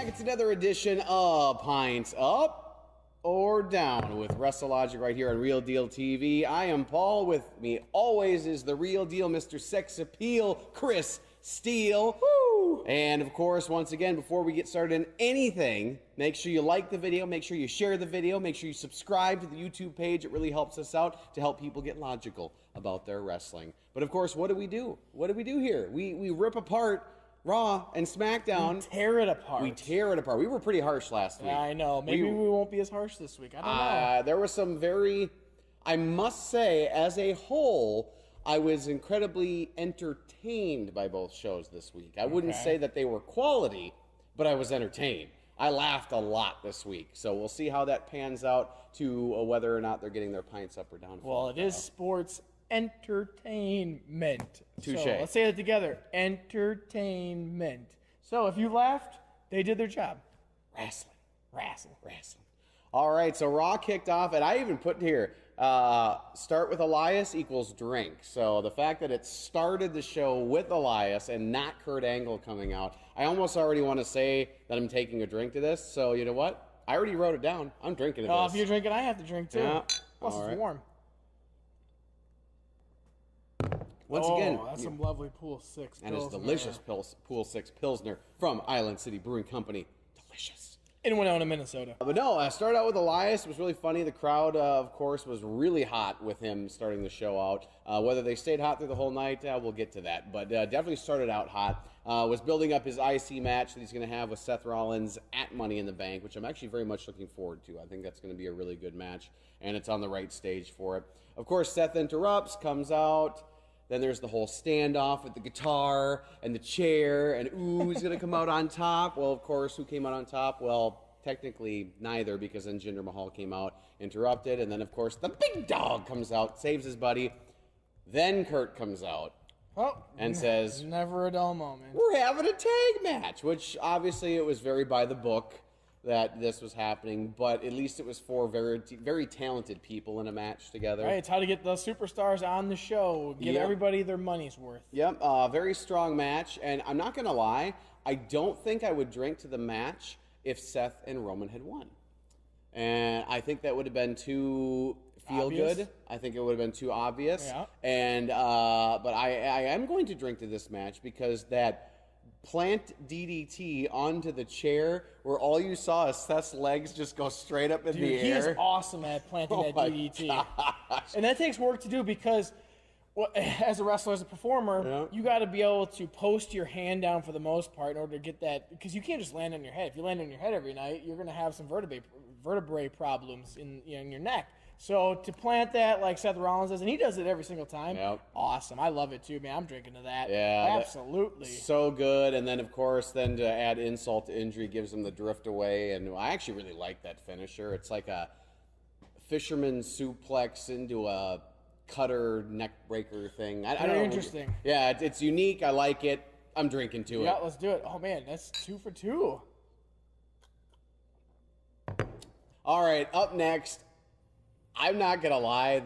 It's another edition of Pints Up or Down with WrestleLogic right here on Real Deal TV. I am Paul. With me always is the real deal, Mr. Sex Appeal, Chris Steele. Woo! And of course, once again, before we get started in anything, make sure you like the video, make sure you share the video, make sure you subscribe to the YouTube page. It really helps us out to help people get logical about their wrestling. But of course, what do we do? What do we do here? We rip apart Raw and Smackdown. We tear it apart. We tear it apart. We were pretty harsh last week. Yeah, I know. Maybe we won't be as harsh this week. I don't know. There was some very, I must say, as a whole, I was incredibly entertained by both shows this week. I wouldn't say that they were quality, but I was entertained. I laughed a lot this week. So we'll see how that pans out to whether or not they're getting their pints up or down. Well, it is sports entertainment. Touche. So let's say it together. Entertainment. So if you laughed, they did their job. Wrestling. Wrestling. All right, so Raw kicked off, and I even put here, start with Elias equals drink. So the fact that it started the show with Elias and not Kurt Angle coming out, I almost already want to say that I'm taking a drink to this. So you know what? I already wrote it down. I'm drinking to this. If you're drinking, I have to drink too. Yeah. Plus it's warm. Once again, that's some lovely Pool 6 and Pilsner. it's delicious Pool 6 Pilsner from Island City Brewing Company. Delicious. In Winona, Minnesota. But no, I started out with Elias. It was really funny. The crowd, of course, was really hot with him starting the show out. Whether they stayed hot through the whole night, we'll get to that. But definitely started out hot. Was building up his IC match that he's going to have with Seth Rollins at Money in the Bank, which I'm actually very much looking forward to. I think that's going to be a really good match, and it's on the right stage for it. Of course, Seth interrupts, comes out. Then there's the whole standoff with the guitar and the chair, and who's going to come out on top? Well, of course, who came out on top? Well, technically neither, because then Jinder Mahal came out, interrupted, and then, of course, the big dog comes out, saves his buddy. Then Kurt comes out and says, never a dull moment. We're having a tag match, which obviously it was very by the book that this was happening, but at least it was four very, very talented people in a match together. Right, it's how to get the superstars on the show, give everybody their money's worth. Yep, very strong match, and I'm not going to lie, I don't think I would drink to the match if Seth and Roman had won. And I think that would have been too feel-good. I think it would have been too obvious. Yeah. And but I am going to drink to this match because that plant DDT onto the chair where all you saw is Seth's legs just go straight up in the air. He is awesome at planting that DDT. Gosh. And that takes work to do because as a wrestler, as a performer, you got to be able to post your hand down for the most part in order to get that, because you can't just land on your head. If you land on your head every night, you're going to have some vertebrae problems in your neck. So to plant that like Seth Rollins does, and he does it every single time, awesome. I love it too, man. I'm drinking to that. Yeah, absolutely. So good. And then, of course, then to add insult to injury, gives him the drift away. And I actually really like that finisher. It's like a fisherman suplex into a cutter neck breaker thing. I don't know. Interesting. Yeah, it's unique. I like it. I'm drinking to it. Yeah, let's do it. Oh, man, that's 2 for 2. All right, up next. I'm not going to lie.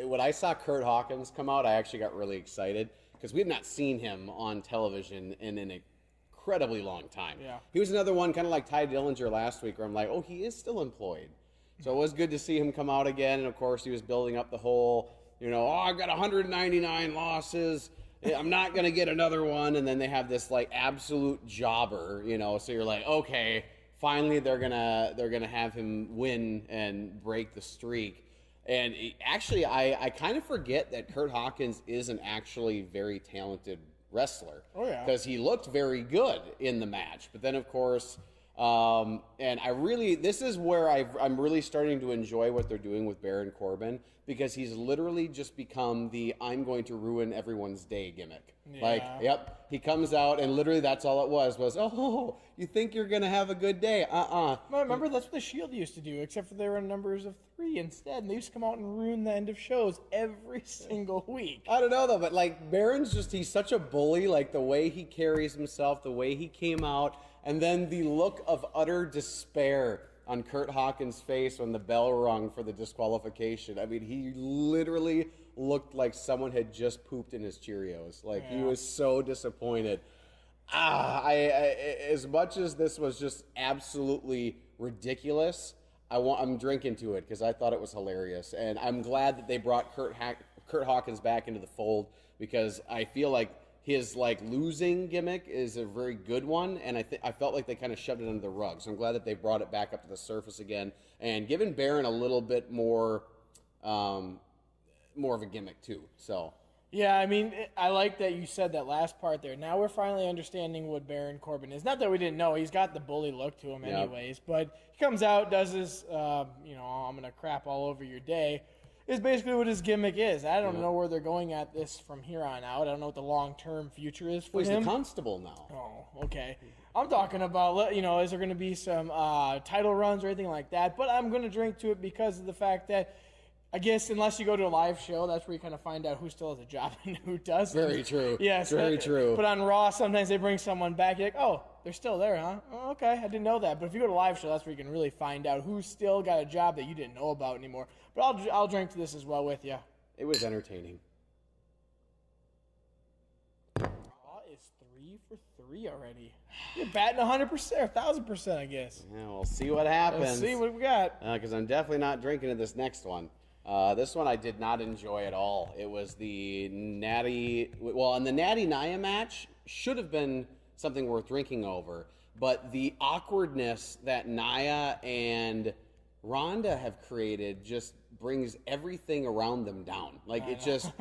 When I saw Kurt Hawkins come out, I actually got really excited because we have not seen him on television in an incredibly long time. Yeah. He was another one, kind of like Ty Dillinger last week, where I'm like, oh, he is still employed. So it was good to see him come out again. And, of course, he was building up the whole, I've got 199 losses. I'm not going to get another one. And then they have this, like, absolute jobber, So you're like, okay, finally they're gonna have him win and break the streak. And actually, I kind of forget that Kurt Hawkins is an actually very talented wrestler. Oh, yeah. Because he looked very good in the match. But then, of course, and this is where I'm really starting to enjoy what they're doing with Baron Corbin, because he's literally just become the I'm going to ruin everyone's day gimmick. Yeah. He comes out and literally that's all it was, oh, you think you're going to have a good day? Well, remember, that's what the Shield used to do, except for they were in numbers of 3 instead, and they used to come out and ruin the end of shows every single week. I don't know, though, but, Baron's he's such a bully, the way he carries himself, the way he came out, and then the look of utter despair on Kurt Hawkins' face when the bell rung for the disqualification. I mean, he literally looked like someone had just pooped in his Cheerios. He was so disappointed. As much as this was just absolutely ridiculous, I'm drinking to it because I thought it was hilarious, and I'm glad that they brought Kurt Hawkins back into the fold because I feel like his losing gimmick is a very good one, and I felt like they kind of shoved it under the rug. So I'm glad that they brought it back up to the surface again and given Baron a little bit more of a gimmick too. So. Yeah, I mean, I like that you said that last part there. Now we're finally understanding what Baron Corbin is. Not that we didn't know. He's got the bully look to him anyways. But he comes out, does his, I'm going to crap all over your day, is basically what his gimmick is. I don't know where they're going at this from here on out. I don't know what the long-term future is for him. He's the constable now. Oh, okay. I'm talking about, is there going to be some title runs or anything like that? But I'm going to drink to it because of the fact that I guess unless you go to a live show, that's where you kind of find out who still has a job and who doesn't. Very true. Yes. Very true. But on Raw, sometimes they bring someone back. You're like, oh, they're still there, huh? Oh, okay, I didn't know that. But if you go to a live show, that's where you can really find out who's still got a job that you didn't know about anymore. But I'll drink to this as well with you. It was entertaining. Raw is 3 for 3 already. You're batting 100% or 1,000%, I guess. Yeah, we'll see what happens. Let's see what we got. Because I'm definitely not drinking in this next one. This one I did not enjoy at all. It was the Natty... Well, and the Natty Naya match should have been something worth drinking over. But the awkwardness that Naya and Rhonda have created just brings everything around them down. It just...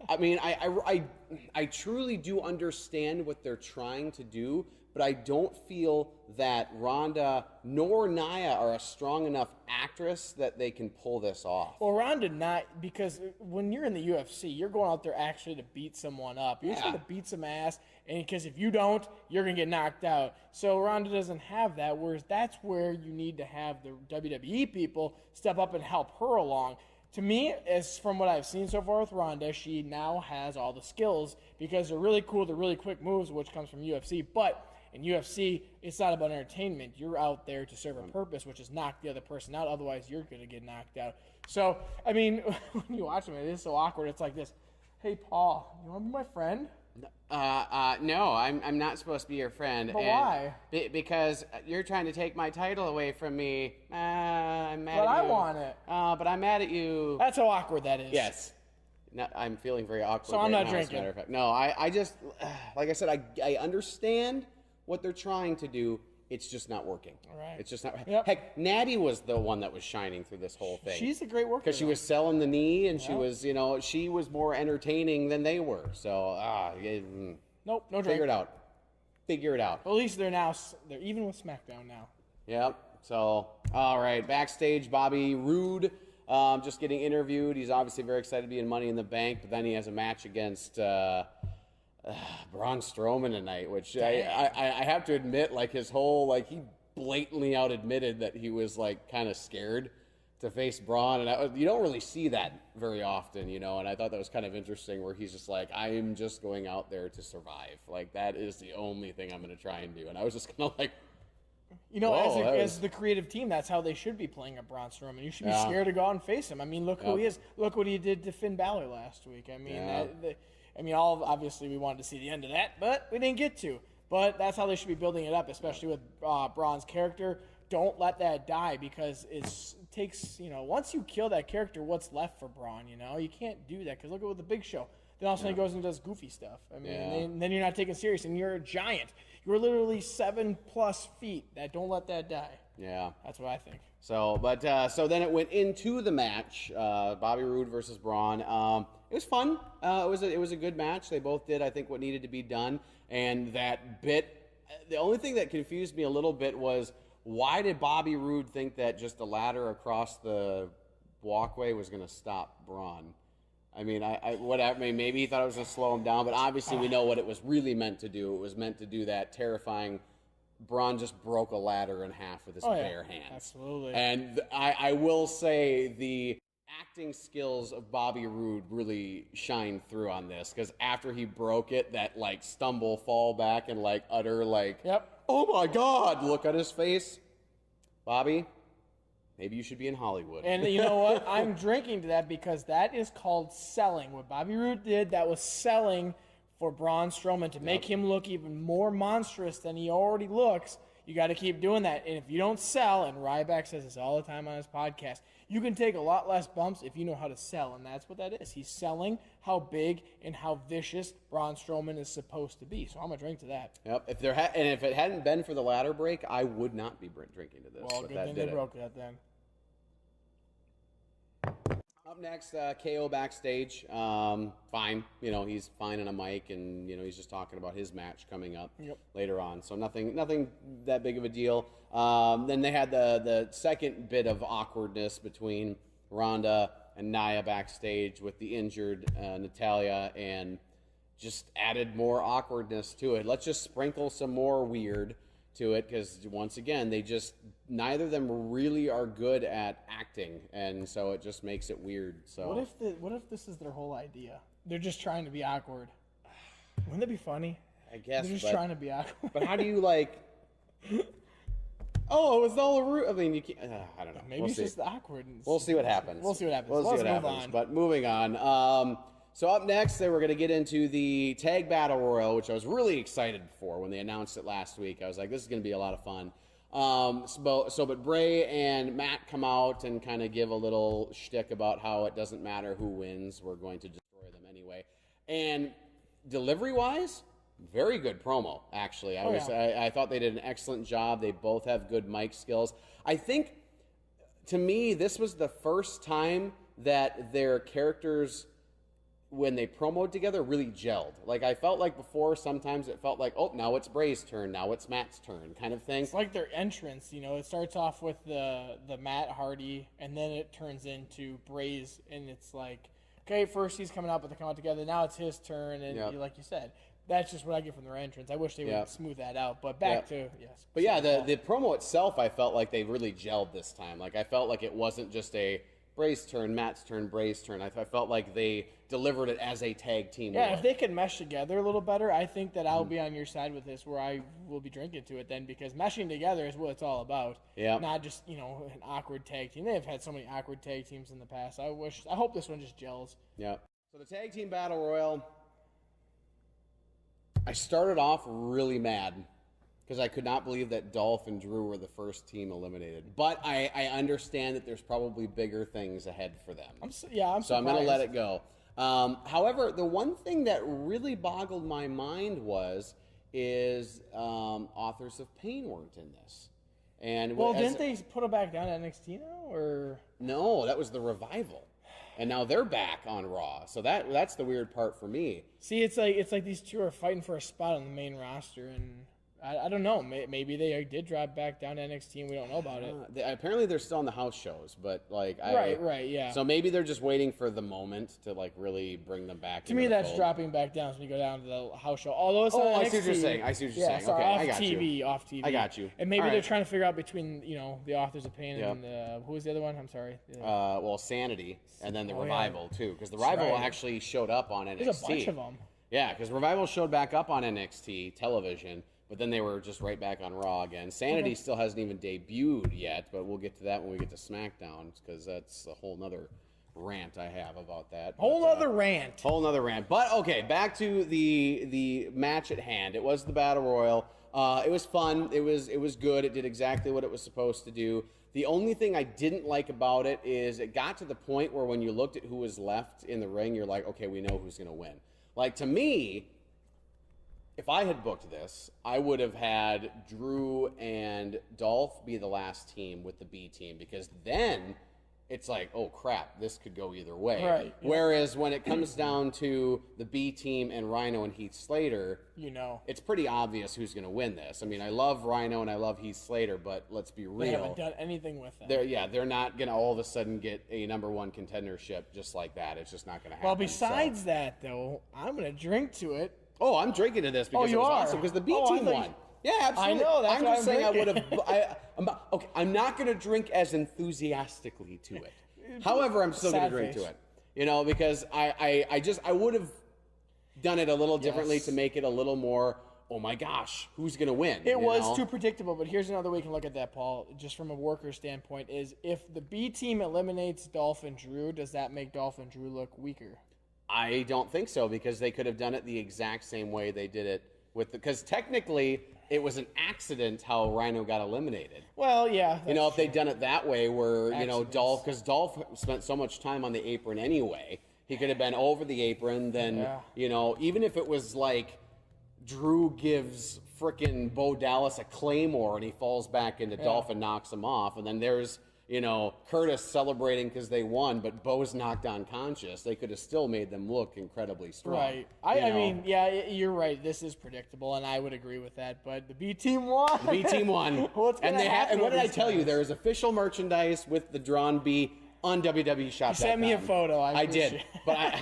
I mean, I truly do understand what they're trying to do, but I don't feel that Rhonda nor Naya are a strong enough actress that they can pull this off. Well, Rhonda not, because when you're in the UFC, you're going out there actually to beat someone up. You're trying to beat some ass, and because if you don't, you're going to get knocked out. So Rhonda doesn't have that, whereas that's where you need to have the WWE people step up and help her along. To me, as from what I've seen so far with Rhonda, she now has all the skills because they're really cool, they're really quick moves, which comes from UFC, but in UFC, it's not about entertainment. You're out there to serve a purpose, which is knock the other person out. Otherwise, you're going to get knocked out. So, I mean, when you watch them, it is so awkward. It's like this. Hey, Paul, you want to be my friend? No, I'm not supposed to be your friend. But why? Because you're trying to take my title away from me. I'm mad at you. But I want it. But I'm mad at you. That's how awkward that is. Yes. No, I'm feeling very awkward. So I'm not now, drinking. As a matter of fact. No, I just, like I said, I understand what they're trying to do. It's just not working. All right. It's just not. Yep. Heck, Natty was the one that was shining through this whole thing. She's a great worker. Because she was selling the knee, and she was, she was more entertaining than they were. So, nope, no drink. Figure it out. Well, at least they're even with SmackDown now. Yep. So, all right, backstage, Bobby Roode just getting interviewed. He's obviously very excited to be in Money in the Bank, but then he has a match against Braun Strowman tonight, which I have to admit, his whole, he blatantly out-admitted that he was, kind of scared to face Braun, and you don't really see that very often, and I thought that was kind of interesting, where he's just like, I am just going out there to survive. That is the only thing I'm going to try and do, and I was just kind of like, as the creative team, that's how they should be playing a Braun Strowman. You should be scared to go out and face him. I mean, look who he is. Look what he did to Finn Balor last week. I mean, obviously we wanted to see the end of that, but we didn't get to. But that's how they should be building it up, especially with Braun's character. Don't let that die, because it takes, once you kill that character, what's left for Braun, You can't do that, because look at the Big Show. Then all of a sudden he goes and does goofy stuff. I mean, and then you're not taken serious, and you're a giant. You're literally 7+ feet. Don't let that die. Yeah. That's what I think. So, so then it went into the match, Bobby Roode versus Braun. It was fun. It was a good match. They both did, I think, what needed to be done. And that bit, the only thing that confused me a little bit was, why did Bobby Roode think that just a ladder across the walkway was going to stop Braun? I mean, maybe he thought it was going to slow him down, but obviously we know what it was really meant to do. It was meant to do that terrifying. Braun just broke a ladder in half with his bare hands. Absolutely. And I will say the acting skills of Bobby Roode really shined through on this, because after he broke it, that stumble, fall back, and utter oh my God, look at his face. Bobby, maybe you should be in Hollywood. And you know what? I'm drinking to that, because that is called selling. What Bobby Roode did, that was selling for Braun Strowman to make him look even more monstrous than he already looks. You got to keep doing that. And if you don't sell, and Ryback says this all the time on his podcast, you can take a lot less bumps if you know how to sell. And that's what that is. He's selling how big and how vicious Braun Strowman is supposed to be. So I'm going to drink to that. Yep. If it hadn't been for the ladder break, I would not be drinking to this. Well, good thing they broke that then. Up next, KO backstage. Fine. He's fine on a mic, and, he's just talking about his match coming up later on. So nothing that big of a deal. Then they had the second bit of awkwardness between Rhonda and Naya backstage with the injured Natalya, and just added more awkwardness to it. Let's just sprinkle some more weird to it, because once again, neither of them really are good at acting, and so it just makes it weird. So what if this is their whole idea? They're just trying to be awkward. Wouldn't that be funny? I guess they're just trying to be awkward. But how do you Oh, it was all a root. I mean, you can't. I don't know. Maybe it's just the awkwardness. We'll see what happens. We'll see what happens. Let's move on. But moving on. So up next, they were going to get into the Tag Battle Royal, which I was really excited for when they announced it last week. I was like, this is going to be a lot of fun. But Bray and Matt come out and kind of give a little shtick about how it doesn't matter who wins. We're going to destroy them anyway. And delivery-wise, very good promo, actually. I thought they did an excellent job. They both have good mic skills. I think, to me, this was the first time that their characters, when they promoted together, really gelled. Like, I felt like before, sometimes it felt like, oh, now it's Bray's turn, now it's Matt's turn, kind of thing. It's like their entrance, it starts off with the Matt Hardy, and then it turns into Bray's, and it's like, okay, first he's coming out, but they come out together, now it's his turn, and like you said, that's just what I get from their entrance. I wish they would smooth that out, but back to, yes. But yeah, the promo itself, I felt like they really gelled this time. Like, I felt like it wasn't just a Bray's turn, Matt's turn, Bray's turn. I felt like they delivered it as a tag team. Yeah, if they could mesh together a little better, I think that I'll be on your side with this, where I will be drinking to it then, because meshing together is what it's all about. Yeah. Not just, an awkward tag team. They've had so many awkward tag teams in the past. I hope this one just gels. Yeah. So the Tag Team Battle Royal, I started off really mad because I could not believe that Dolph and Drew were the first team eliminated. But I understand that there's probably bigger things ahead for them. I'm surprised. So I'm going to let it go. However, the one thing that really boggled my mind is Authors of Pain weren't in this. And didn't they put it back down to NXT now, or? No, that was the Revival. And now they're back on Raw. So that's the weird part for me. See, it's like these two are fighting for a spot on the main roster, and I don't know. Maybe they did drop back down to NXT and we don't know about it. Apparently they're still on the house shows, but right, yeah. So maybe they're just waiting for the moment to really bring them back. To me, that's dropping back down when you go down to the house show. Although it's on NXT. I see what you're saying. Sorry, okay, I got you. Off TV. I got you. And maybe they're trying to figure out between the Authors of Pain and who was the other one? I'm sorry. Sanity, and then the Revival too, because the Revival actually showed up on NXT. There's a bunch of them. Yeah, because Revival showed back up on NXT television. But then they were just right back on Raw again. Sanity still hasn't even debuted yet, but we'll get to that when we get to SmackDown, because that's a whole nother rant I have about that. Whole nother rant. But okay, back to the match at hand. It was the Battle Royal. It was fun. It was good. It did exactly what it was supposed to do. The only thing I didn't like about it is it got to the point where when you looked at who was left in the ring, you're like, okay, we know who's going to win. Like, to me, if I had booked this, I would have had Drew and Dolph be the last team with the B team, because then it's like, oh crap, this could go either way. Right. Whereas when it comes down to the B team and Rhino and Heath Slater, it's pretty obvious who's going to win this. I mean, I love Rhino and I love Heath Slater, but let's be real. They haven't done anything with them. They're not going to all of a sudden get a #1 contendership just like that. It's just not going to happen. Well, besides that, though, I'm going to drink to it. Oh, I'm drinking to this because it was awesome, because the B team won. Yeah, absolutely. I know. That's I'm just saying I would have. I'm not going to drink as enthusiastically to it. However, I'm still going to drink to it. Because I would have done it a little differently to make it a little more, oh my gosh, who's going to win? It was too predictable, but here's another way you can look at that, Paul, just from a worker standpoint, is if the B team eliminates Dolph and Drew, does that make Dolph and Drew look weaker? I don't think so, because they could have done it the exact same way they did it because technically it was an accident how Rhino got eliminated. Well, yeah. If they'd done it that way where, Accidents. Dolph, because Dolph spent so much time on the apron anyway, he could have been over the apron, then, even if it was like Drew gives frickin' Bo Dallas a Claymore and he falls back into Dolph and knocks him off, and then there's, Curtis celebrating because they won, but Bo's knocked unconscious. They could have still made them look incredibly strong. Right. I mean, yeah, you're right. This is predictable, and I would agree with that. But the B team won. The B team won. What's going to happen? And what did I tell you? There is official merchandise with the drawn B on WWEshop.com. You sent me a photo. I did, but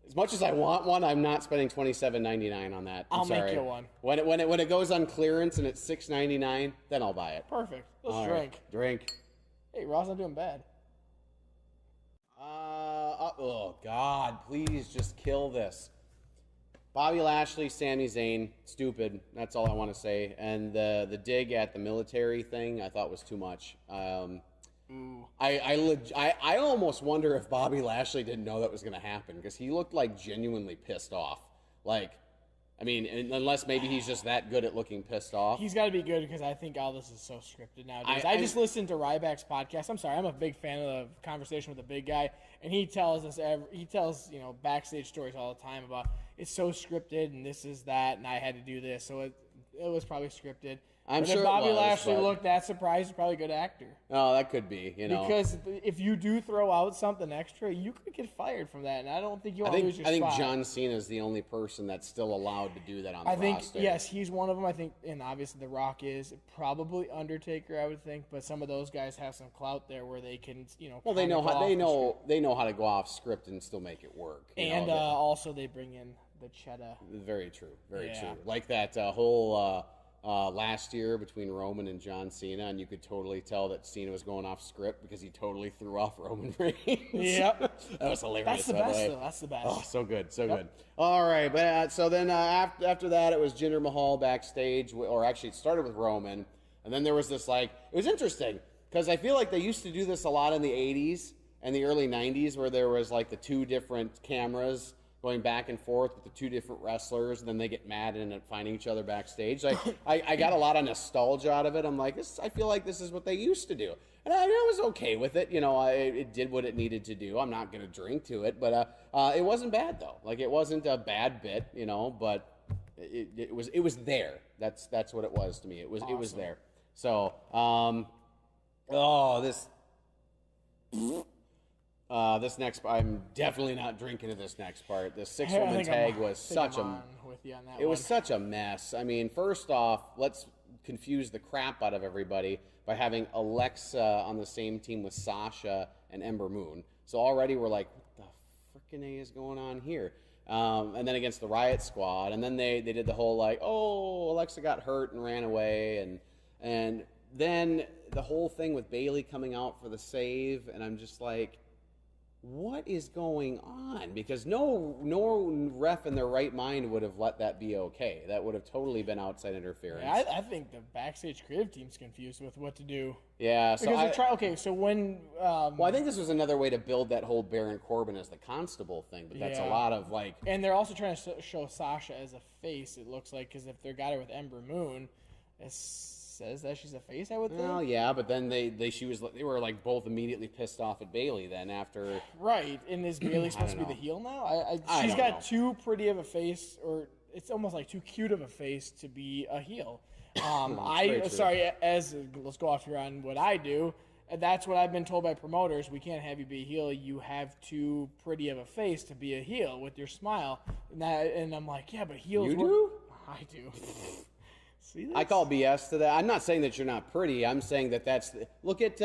as much as I want one, I'm not spending $27.99 on that. I'll make you one. When it goes on clearance and it's $6.99, then I'll buy it. Perfect. Let's All drink. Right. Drink. Hey, Raw's not doing bad. Oh, God. Please just kill this. Bobby Lashley, Sami Zayn, stupid. That's all I want to say. And the dig at the military thing I thought was too much. I almost wonder if Bobby Lashley didn't know that was going to happen, because he looked like genuinely pissed off. Unless maybe he's just that good at looking pissed off. He's got to be good, because I think all this is so scripted nowadays. I just listened to Ryback's podcast. I'm sorry, I'm a big fan of the conversation with the big guy, and he tells backstage stories all the time about it's so scripted and this is that, and I had to do this, so it was probably scripted. I'm but sure if Bobby it was, Lashley but... looked that surprised, he's probably a good actor. Oh, that could be, Because if you do throw out something extra, you could get fired from that, and I don't think you want to lose your spot. I think John Cena is the only person that's still allowed to do that on the roster. Yes, he's one of them. I think, and obviously The Rock is, probably Undertaker, I would think, but some of those guys have some clout there where they can, Well, they know how to go off script and still make it work. And also they bring in the cheddar. Very true. Very true. Like that whole last year between Roman and John Cena, and you could totally tell that Cena was going off script because he totally threw off Roman Reigns. Yep. That was hilarious. That's the best, though. That's the best. Oh, so good. So good. All right. But so then after that, it was Jinder Mahal backstage, or actually it started with Roman. And then there was this, it was interesting because I feel like they used to do this a lot in the 80s and the early 90s, where there was the two different cameras going back and forth with the two different wrestlers, and then they get mad and end up finding each other backstage. I got a lot of nostalgia out of it. I'm like, I feel like this is what they used to do. And I was okay with it. It did what it needed to do. I'm not going to drink to it, but it wasn't bad, though. It wasn't a bad bit, but it was there. That's what it was to me. It was awesome. It was there. So, this next, I'm definitely not drinking to this next part. The 6-woman tag was such a mess. I mean, first off, let's confuse the crap out of everybody by having Alexa on the same team with Sasha and Ember Moon. So already we're like, what the frickin' A is going on here? And then against the Riot Squad, and then they did the whole Alexa got hurt and ran away, and then the whole thing with Bayley coming out for the save, and I'm just like, what is going on? Because no ref in their right mind would have let that be okay. That would have totally been outside interference. Yeah, I think the backstage creative team's confused with what to do. Yeah, so I think this was another way to build that whole Baron Corbin as the constable thing, but that's a lot of And they're also trying to show Sasha as a face. It looks like, because if they got her with Ember Moon, it says that she's a face, I would think. Well, yeah, but then they were both immediately pissed off at Bayley then after. Right, and is Bayley supposed to be the heel now? She's got too pretty of a face, or it's almost like too cute of a face to be a heel. Let's go off here on what I do. That's what I've been told by promoters. We can't have you be a heel. You have too pretty of a face to be a heel with your smile. And I'm like, yeah, but heels. You do? I do. See this? I call BS to that. I'm not saying that you're not pretty. I'm saying that look at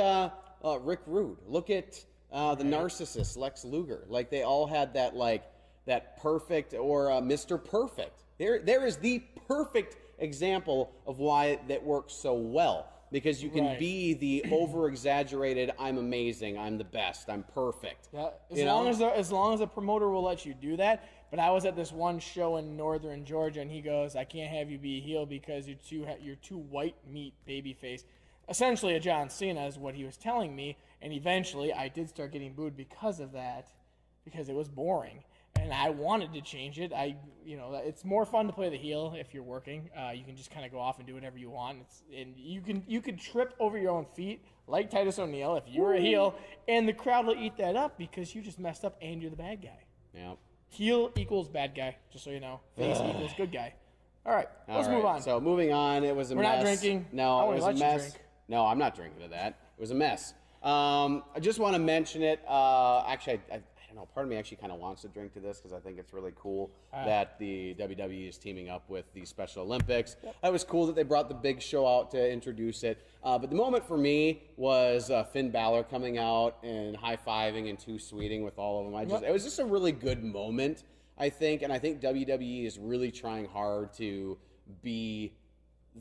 Rick Rude. Look at the narcissist Lex Luger. They all had that perfect, or Mr. Perfect. There is the perfect example of why that works so well, because you can be the over-exaggerated, I'm amazing, I'm the best, I'm perfect. Yeah, as long as the promoter will let you do that. But I was at this one show in northern Georgia, and he goes, I can't have you be a heel because you're too white meat babyface. Essentially, a John Cena is what he was telling me, and eventually I did start getting booed because of that, because it was boring. and I wanted to change it. It's more fun to play the heel if you're working. You can just kind of go off and do whatever you want. And you could trip over your own feet like Titus O'Neil if you were a heel, and the crowd will eat that up because you just messed up and you're the bad guy. Yeah. Heel equals bad guy, just so you know. Face equals good guy. All right, let's move on. So moving on, it was a mess. We're not drinking. No, it was a mess. No, I'm not drinking to that. It was a mess. I just want to mention it. Actually, I don't know. Part of me actually kind of wants to drink to this because I think it's really cool that the WWE is teaming up with the Special Olympics. Yep. It was cool that they brought the big show out to introduce it. But the moment for me was Finn Balor coming out and high-fiving and two-sweeting with all of them. It was just a really good moment, I think. And I think WWE is really trying hard to be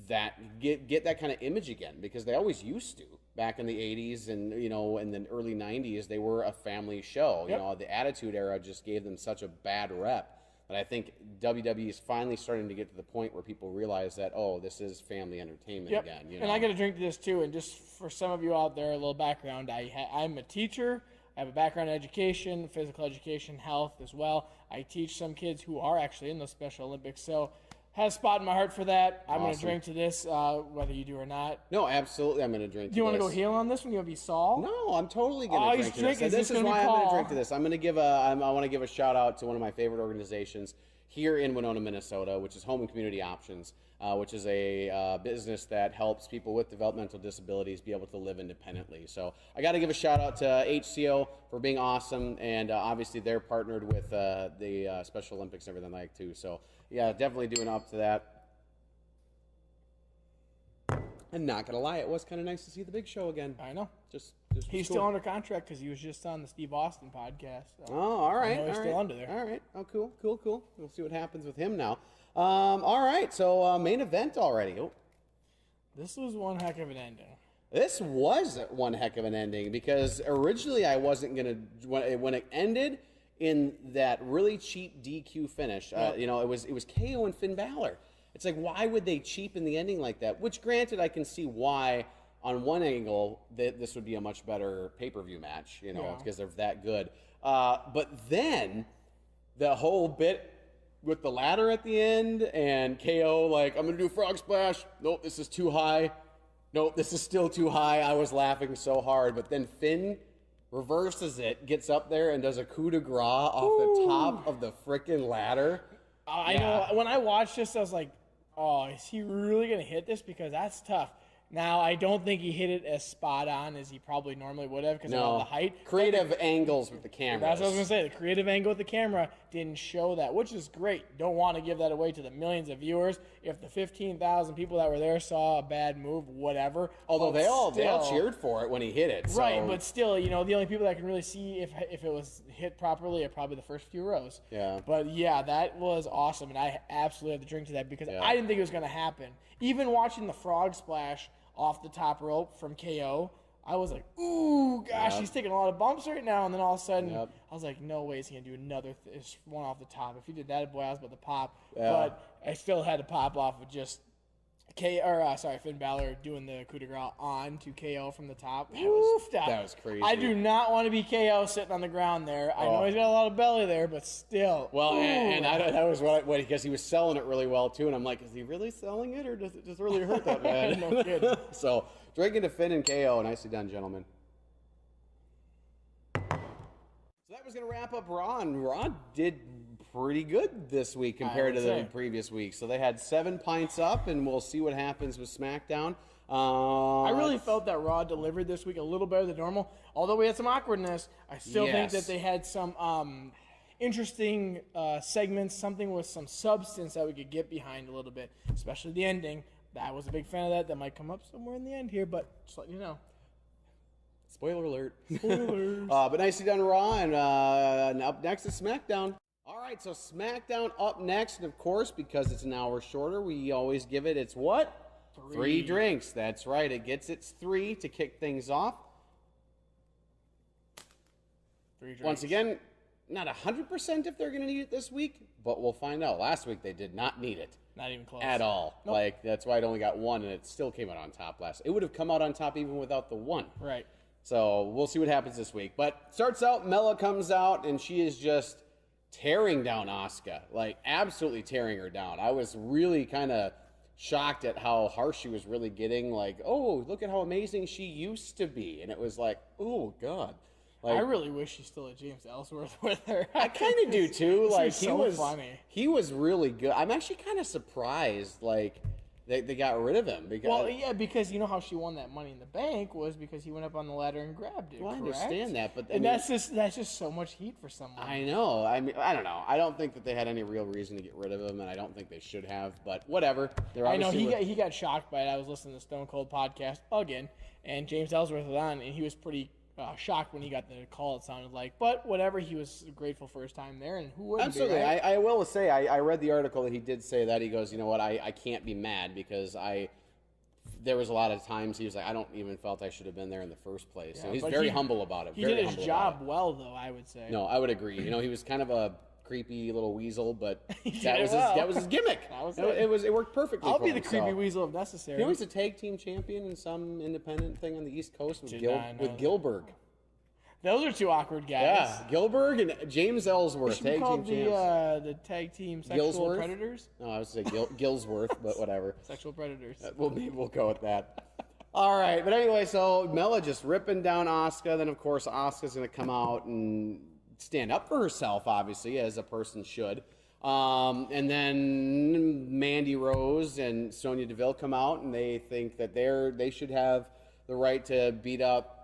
that, get that kind of image again, because they always used to. Back in the 80s and, in the early 90s, they were a family show. Yep. The Attitude Era just gave them such a bad rep. But I think WWE is finally starting to get to the point where people realize that, this is family entertainment again. And I got to drink to this, too. And just for some of you out there, a little background. I'm a teacher. I have a background in education, physical education, health as well. I teach some kids who are actually in the Special Olympics. So has a spot in my heart for that. I'm going to drink to this, whether you do or not. No, absolutely, I'm going to drink to this. Do you want to go heel on this one? You want to be Saul? No, I'm totally going to drink to this. This is why I'm going to drink to this. I want to give a shout out to one of my favorite organizations here in Winona, Minnesota, which is Home and Community Options, which is a business that helps people with developmental disabilities be able to live independently. So I got to give a shout out to HCO for being awesome, and obviously they're partnered with the Special Olympics and everything like too. So yeah, definitely doing up to that. And not gonna lie, it was kind of nice to see the Big Show again. I know. Just he's still under contract because he was just on the Steve Austin podcast. So all right. He's still under there. All right. Oh, cool. We'll see what happens with him now. All right. So main event already. Oh. This was one heck of an ending. This was one heck of an ending because originally I wasn't gonna when it ended in that really cheap DQ finish. Yep. It was KO and Finn Balor. It's like, why would they cheapen the ending like that? Which, granted, I can see why. On one angle, this would be a much better pay-per-view match, because they're that good. But then the whole bit with the ladder at the end and KO like, I'm going to do frog splash. Nope, this is too high. Nope, this is still too high. I was laughing so hard. But then Finn reverses it, gets up there, and does a coup de grace off the top of the frickin' ladder. I know. When I watched this, I was like, is he really going to hit this? Because that's tough. Now, I don't think he hit it as spot on as he probably normally would have because of the height. Creative angles with the camera. That's what I was going to say. The creative angle with the camera didn't show that, which is great. Don't want to give that away to the millions of viewers. If the 15,000 people that were there saw a bad move, whatever. Although they all cheered for it when he hit it. So. Right, but still, the only people that can really see if it was hit properly are probably the first few rows. Yeah. But yeah, that was awesome, and I absolutely had to drink to that because I didn't think it was going to happen. Even watching the frog splash off the top rope from KO, I was like, ooh, gosh, he's taking a lot of bumps right now. And then all of a sudden, I was like, no way is he going to do another one off the top. If he did that, boy, I was about to pop. Yeah. But I still had to pop off with just Finn Balor doing the coup de grace on to KO from the top. That was crazy. I do not want to be KO sitting on the ground there. I know he's got a lot of belly there, but still. Well, and that was what because he was selling it really well too, and I'm like, is he really selling it, or does it just really hurt that bad? No kidding. So drinking to Finn and KO, nicely done, gentlemen. So that was going to wrap up Raw, and Raw did pretty good this week compared to the previous week. So they had 7 pints up, and we'll see what happens with SmackDown. I really felt that Raw delivered this week a little better than normal. Although we had some awkwardness, I still think that they had some interesting segments, something with some substance that we could get behind a little bit, especially the ending. I was a big fan of that. That might come up somewhere in the end here, but just letting you know. Spoiler alert. Spoilers. But nicely done, Raw, and up next is SmackDown. All right, so SmackDown up next, and of course, because it's an hour shorter, we always give it its what? 3 drinks. That's right. It gets its 3 to kick things off. 3 drinks. Once again, not 100% if they're going to need it this week, but we'll find out. Last week, they did not need it. Not even close. At all. Nope. That's why it only got 1, and it still came out on top last. It would have come out on top even without the 1. Right. So we'll see what happens this week. But starts out, Mella comes out, and she is just tearing down Asuka, like absolutely tearing her down. I was really kind of shocked at how harsh she was really getting. Like, oh, look at how amazing she used to be, and it was like, oh God. Like, I really wish she still had James Ellsworth with her. I kind of do too. Like he was funny. He was really good. I'm actually kind of surprised. Like they got rid of him because because you know how she won that Money in the Bank was because he went up on the ladder and grabbed it. Well, I correct? understand that, but that's just so much heat for someone. I know. I mean, I don't know. I don't think that they had any real reason to get rid of him, and I don't think they should have. But whatever. I know he got shocked by it. I was listening to the Stone Cold podcast again, and James Ellsworth was on, and he was pretty shocked when he got the call. It sounded like, but whatever. He was grateful for his time there, and who wouldn't? Absolutely. Be, right? I will say I read the article that he did say that. He goes, you know what? I can't be mad because there was a lot of times he was like, I don't even felt I should have been there in the first place. Yeah, so he's very humble about it. He did his job well, though, I would say. No, I would agree. You know, he was kind of a creepy little weasel, but that was his gimmick. It worked perfectly. I'll be the creepy weasel if necessary. He was a tag team champion in some independent thing on the East Coast with Gilbert. Those are two awkward guys. Yeah, Gilbert and James Ellsworth, tag team champs. The tag team sexual predators? No, I was going to say Gillsworth, but whatever. Sexual predators. Maybe we'll go with that. All right, but anyway, so Mella just ripping down Asuka. Then, of course, Asuka's going to come out and stand up for herself, obviously, as a person should. And then Mandy Rose and Sonya Deville come out, and they think that they should have the right to beat up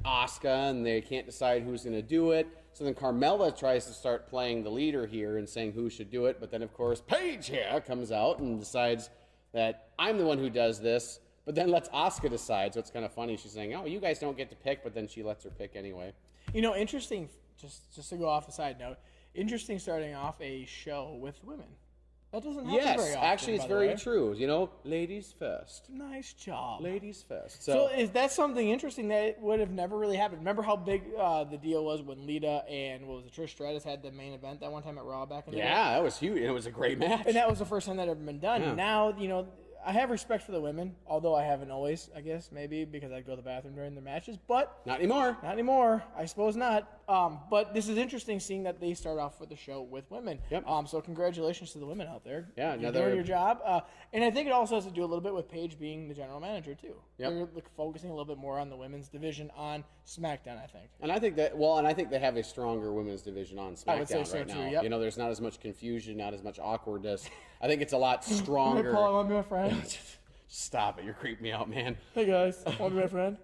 Asuka, and they can't decide who's going to do it. So then Carmella tries to start playing the leader here and saying who should do it. But then, of course, Paige here comes out and decides that I'm the one who does this, but then lets Asuka decide. So it's kind of funny. She's saying, oh, you guys don't get to pick, but then she lets her pick anyway. You know, interesting, just to go off a side note, interesting starting off a show with women. That doesn't happen very often. Yes, actually, it's very true. You know, ladies first. Nice job. Ladies first. So is that something interesting that would have never really happened? Remember how big the deal was when Lita and, Trish Stratus had the main event that one time at Raw back in the day? Yeah, that was huge. It was a great match. And that was the first time that had ever been done. Yeah. Now, I have respect for the women, although I haven't always, I guess, maybe, because I'd go to the bathroom during their matches, but... Not anymore. Not anymore. I suppose not. But this is interesting seeing that they start off with the show with women. Yep. So congratulations to the women out there. Yeah, You're doing your job. And I think it also has to do a little bit with Paige being the general manager, too. Yep. They're focusing a little bit more on the women's division on SmackDown, I think. And I think they have a stronger women's division on SmackDown I would say so, right too, now. yep. There's not as much confusion, not as much awkwardness. I think it's a lot stronger. Hey, Paul, I want to be my friend. Stop it. You're creeping me out, man. Hey, guys. Want to be my friend?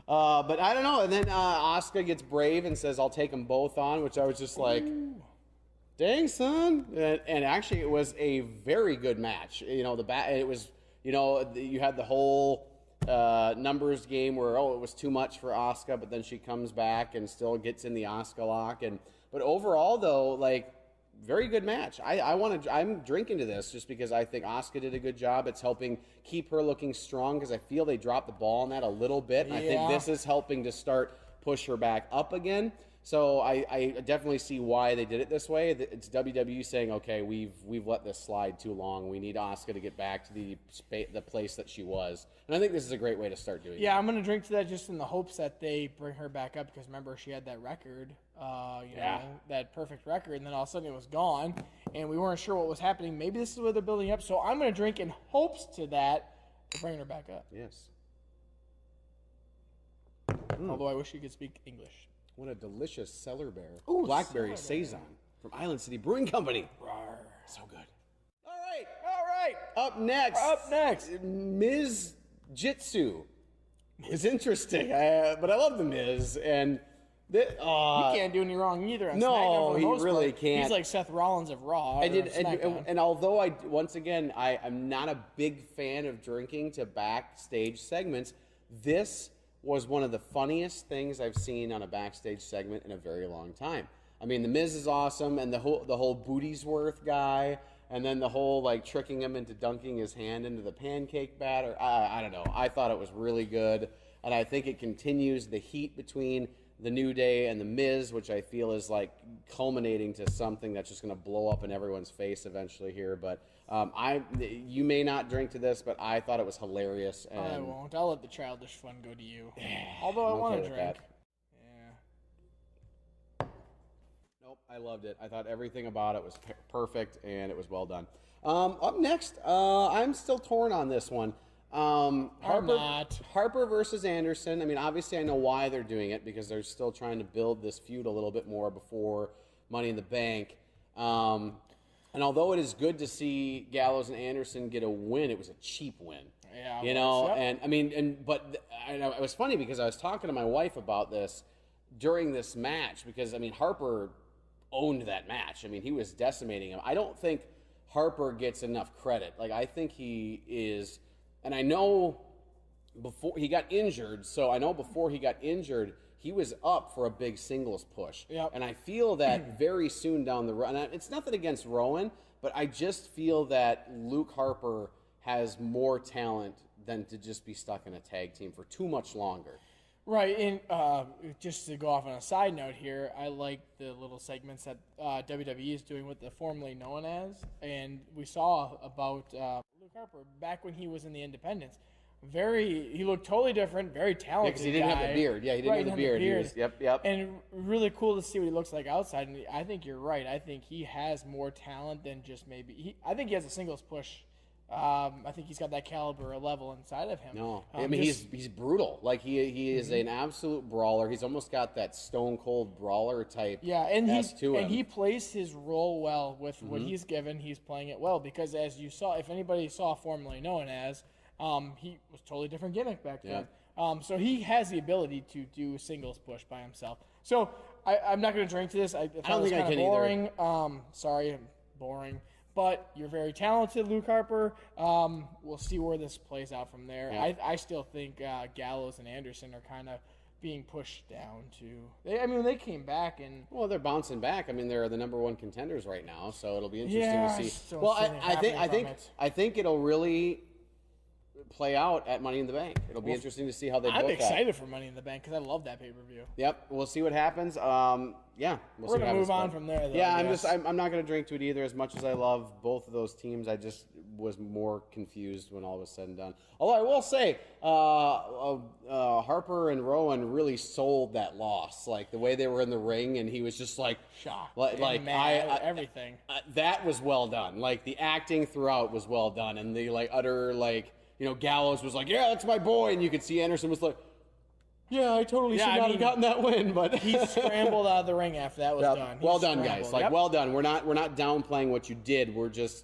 But I don't know. And then Asuka gets brave and says, I'll take them both on, which I was just like, dang, son. And actually, it was a very good match. You had the whole numbers game where, it was too much for Asuka, but then she comes back and still gets in the Asuka lock. But overall, though, very good match. I'm drinking to this just because I think Asuka did a good job. It's helping keep her looking strong because I feel they dropped the ball on that a little bit. And I think this is helping to start push her back up again. So I definitely see why they did it this way. It's WWE saying, okay, we've let this slide too long. We need Asuka to get back to the place that she was. And I think this is a great way to start doing it. Yeah, I'm going to drink to that just in the hopes that they bring her back up because remember she had that record, that perfect record, and then all of a sudden it was gone, and we weren't sure what was happening. Maybe this is where they're building up. So I'm going to drink in hopes to that to bring her back up. Yes. Although I wish she could speak English. What a delicious cellar bear. Ooh, Blackberry Saison from Island City Brewing Company. Rawr. So good. All right. Up next. Miz Jitsu. It's interesting, but I love the Miz, and he can't do any wrong either. On no, SmackDown for the he most really part. can't. He's like Seth Rollins of Raw. And although I'm not a big fan of drinking to backstage segments, this was one of the funniest things I've seen on a backstage segment in a very long time. I mean, the Miz is awesome, and the whole Booty's Worth guy, and then the whole tricking him into dunking his hand into the pancake batter. I don't know. I thought it was really good, and I think it continues the heat between the New Day and the Miz, which I feel is culminating to something that's just going to blow up in everyone's face eventually here. But you may not drink to this, but I thought it was hilarious. And I won't. I'll let the childish fun go to you. Although I want to drink. that. Nope, I loved it. I thought everything about it was perfect, and it was well done. Up next, I'm still torn on this one. Harper versus Anderson. I mean, obviously, I know why they're doing it because they're still trying to build this feud a little bit more before Money in the Bank. And although it is good to see Gallows and Anderson get a win, it was a cheap win. Yeah, you know, and I mean, but it was funny because I was talking to my wife about this during this match because I mean Harper owned that match. I mean, he was decimating him. I don't think Harper gets enough credit. Like I think he is, and I know before he got injured. So I know before he got injured, he was up for a big singles push. Yep. And I feel that very soon down the road, and it's nothing against Rowan, but I just feel that Luke Harper has more talent than to just be stuck in a tag team for too much longer. Right, and just to go off on a side note here, I like the little segments that WWE is doing with the formerly known as, and we saw about Luke Harper back when he was in the Independents. He looked totally different, very talented. Because he didn't have the beard. Yeah, he didn't have the beard. He was, yep. And really cool to see what he looks like outside. And I think you're right. I think he has more talent than just maybe. I think he has a singles push. I think he's got that caliber level inside of him. No, I mean he's brutal. Like he is an absolute brawler. He's almost got that stone cold brawler type. Yeah, and he plays his role well with what he's given. He's playing it well because as you saw, if anybody saw formerly known as. He was totally different gimmick back then. So he has the ability to do a singles push by himself. So I'm not going to drink to this. I don't think I can boring. Sorry, I'm boring. But you're very talented, Luke Harper. We'll see where this plays out from there. Yeah. I still think Gallows and Anderson are kind of being pushed down to. They came back and they're bouncing back. I mean, they're the number one contenders right now, so it'll be interesting to see. Well, I think it'll really play out at Money in the Bank. It'll be interesting to see how they book that. I'm excited for Money in the Bank because I love that pay-per-view. Yep, we'll see what happens. We're gonna move on from there. Though, yeah, I'm not gonna drink to it either. As much as I love both of those teams, I just was more confused when all was said and done. Although I will say, Harper and Rowan really sold that loss. Like the way they were in the ring, and he was just like shocked, everything. That was well done. Like the acting throughout was well done, and the utter Gallows was like, yeah, that's my boy, and you could see Anderson was like, yeah, I totally should not have gotten that win, but he scrambled out of the ring after that was done. Well done, guys. Well done. We're not downplaying what you did. We're just.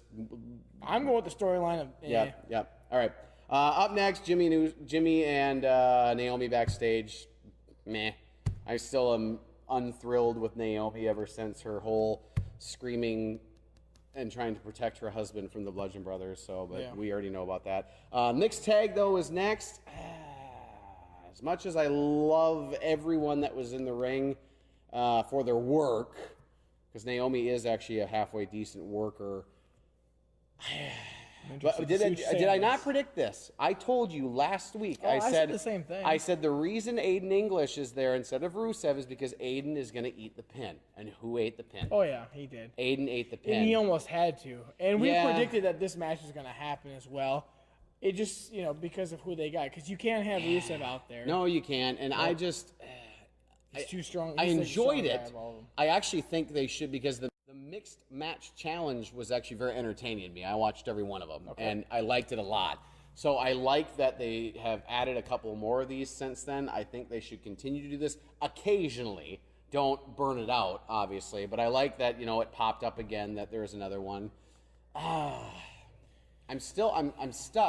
I'm going with the storyline of. Yep. All right. Up next, Jimmy and Naomi backstage. Meh. I still am unthrilled with Naomi ever since her whole screaming and trying to protect her husband from the Bludgeon Brothers. But we already know about that. Mixed tag though is next. As much as I love everyone that was in the ring for their work, because Naomi is actually a halfway decent worker. But did I not predict this? I told you last week. I said the same thing. I said the reason Aiden English is there instead of Rusev is because Aiden is going to eat the pin. And who ate the pin? Oh, yeah, he did. Aiden ate the pin. And he almost had to. And we predicted that this match was going to happen as well. It just, because of who they got. Because you can't have Rusev out there. No, you can't. And I just... He's too strong. I enjoyed it. I actually think they should because the mixed match challenge was actually very entertaining to me. I watched every one of them, and I liked it a lot. So I like that they have added a couple more of these since then. I think they should continue to do this occasionally. Don't burn it out, obviously, but I like that it popped up again. That there's another one. I'm stuck. I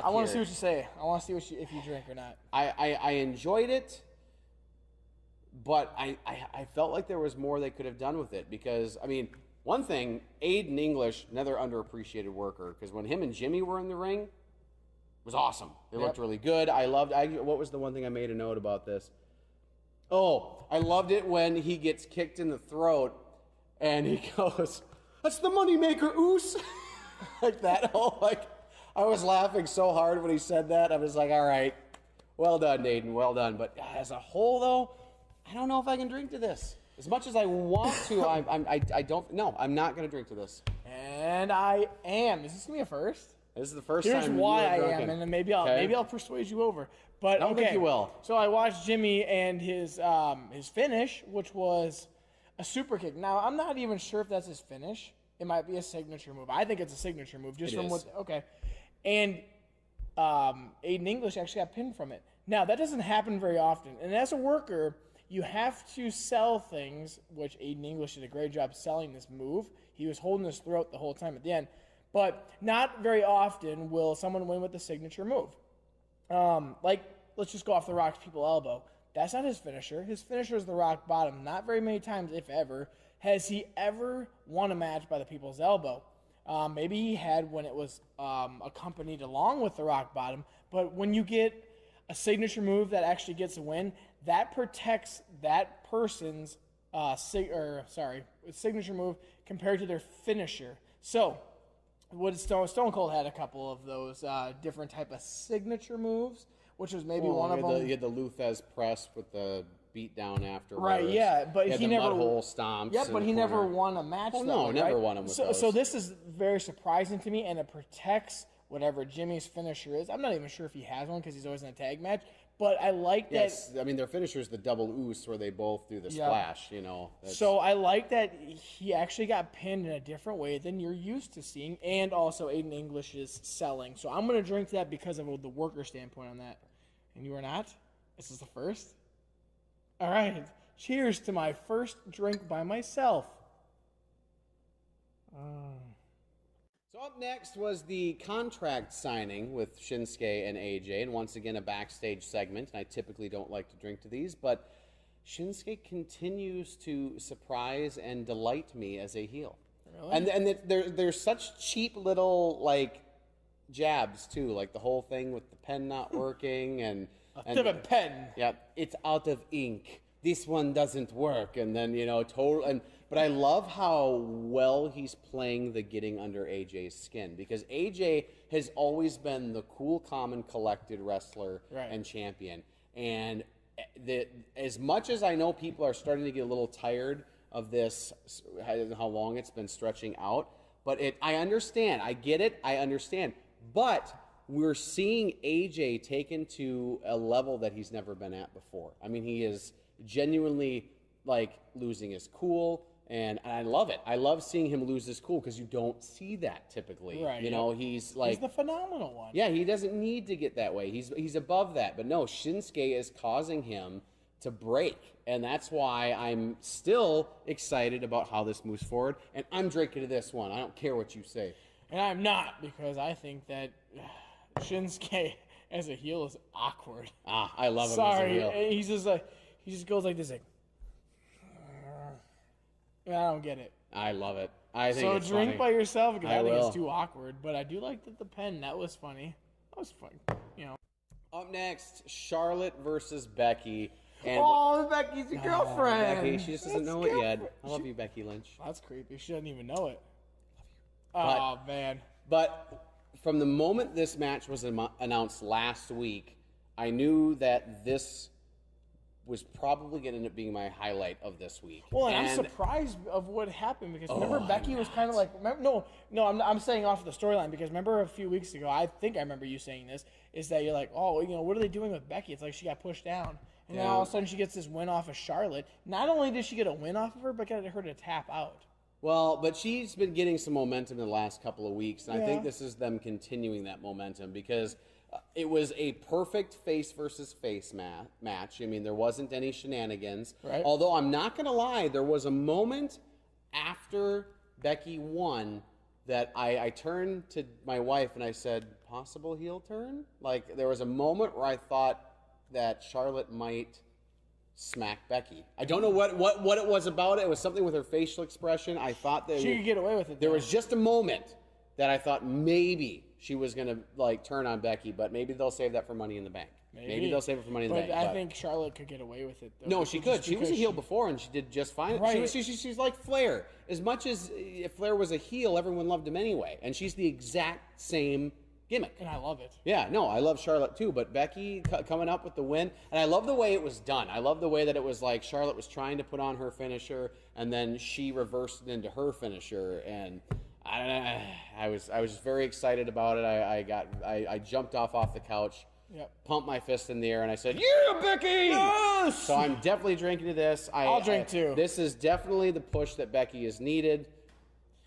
want to see what you say. I want to see if you drink or not. I enjoyed it. But I felt like there was more they could have done with it because, one thing, Aiden English, another underappreciated worker, because when him and Jimmy were in the ring, it was awesome. They looked really good. What was the one thing I made a note about this? Oh, I loved it when he gets kicked in the throat and he goes, "That's the moneymaker, oos." Like that. I was laughing so hard when he said that. I was like, all right, well done, Aiden, well done. But as a whole, though, I don't know if I can drink to this. As much as I want to, I don't. No, I'm not going to drink to this. And I am. Is this going to be a first? This is the first Here's time. Here's why I am, and then maybe I'll persuade you over. But I don't think you will. So I watched Jimmy and his finish, which was A super kick. Now, I'm not even sure if that's his finish. It might be a signature move. I think it's a signature move. Just from what... Okay. And Aiden English actually got pinned from it. Now, that doesn't happen very often. And as a worker, you have to sell things, which Aiden English did a great job selling this move. He was holding his throat the whole time at the end. But not very often will someone win with a signature move. Like, let's just go off the Rock's people elbow. That's not his finisher. His finisher is the Rock bottom. Not very many times, if ever, has he ever won a match by the people's elbow. Maybe he had when it was accompanied along with the Rock bottom. But when you get a signature move that actually gets a win, that protects that person's signature move compared to their finisher. So, Stone Cold had a couple of those different type of signature moves, which was maybe one of them. You had the Luthez press with the beat down afterwards. Right, yeah, but he never mud hole stomps. Yeah, but he never won a match. Oh no, never won them with those. So this is very surprising to me, and it protects whatever Jimmy's finisher is. I'm not even sure if he has one because he's always in a tag match. But I like that. Yes, I mean their finisher is the double oos where they both do the splash. You know. So I like that he actually got pinned in a different way than you're used to seeing, and also Aiden English's selling. So I'm going to drink that because of the worker standpoint on that. And you are not? This is the first? All right. Cheers to my first drink by myself. So up next was the contract signing with Shinsuke and AJ, and once again a backstage segment. And I typically don't like to drink to these, but Shinsuke continues to surprise and delight me as a heel. Really? And there's such cheap little like jabs too, like the whole thing with the pen not working and different pen. Yeah, it's out of ink. This one doesn't work, and then but I love how well he's playing the getting under AJ's skin, because AJ has always been the cool, calm, and collected wrestler and champion. And as much as I know people are starting to get a little tired of this, how long it's been stretching out, but I understand. I get it. I understand. But we're seeing AJ taken to a level that he's never been at before. I mean, he is genuinely like losing his cool. And I love it. I love seeing him lose his cool because you don't see that typically. Right. He's like... He's the phenomenal one. Yeah, he doesn't need to get that way. He's above that. But no, Shinsuke is causing him to break. And that's why I'm still excited about how this moves forward. And I'm drinking to this one. I don't care what you say. And I'm not, because I think that Shinsuke as a heel is awkward. I love him as a heel. He's just like... He just goes like this, like... I don't get it. I love it. I think so it's drink funny. by yourself because I think will. it's too awkward. But I do like the pen. That was funny. That was fun. Up next, Charlotte versus Becky. And Becky's your girlfriend. Becky, she just doesn't know it yet. I love you, Becky Lynch. That's creepy. She doesn't even know it. Love you. Man. But from the moment this match was announced last week, I knew that this was probably going to end up being my highlight of this week. Well, and I'm surprised of what happened because remember Becky was kind of like, I'm saying off the storyline because remember a few weeks ago, I think I remember you saying this, is that you're like, what are they doing with Becky? It's like she got pushed down. And then all of a sudden she gets this win off of Charlotte. Not only did she get a win off of her, but got her to tap out. Well, but she's been getting some momentum in the last couple of weeks, and I think this is them continuing that momentum because it was a perfect face versus face match. I mean, there wasn't any shenanigans. Right. Although I'm not going to lie, there was a moment after Becky won that I turned to my wife and I said, possible heel turn? Like, there was a moment where I thought that Charlotte might smack Becky. I don't know what it was about it. It was something with her facial expression. I thought that she could get away with it. There was just a moment that I thought maybe she was going to like turn on Becky, but maybe they'll save that for Money in the Bank. Maybe they'll save it for Money in the Bank. But I think Charlotte could get away with it, though. No, she could. She was a heel before, and she did just fine. Right. She's like Flair. As much as if Flair was a heel, everyone loved him anyway, and she's the exact same gimmick. And I love it. Yeah, no, I love Charlotte too, but Becky coming up with the win, and I love the way it was done. I love the way that it was like Charlotte was trying to put on her finisher, and then she reversed it into her finisher, and I was very excited about it. I jumped off the couch pumped my fist in the air, and I said, "Yeah, Becky!" Yes! So I'm definitely drinking to this. I'll drink too. This is definitely the push that Becky is needed.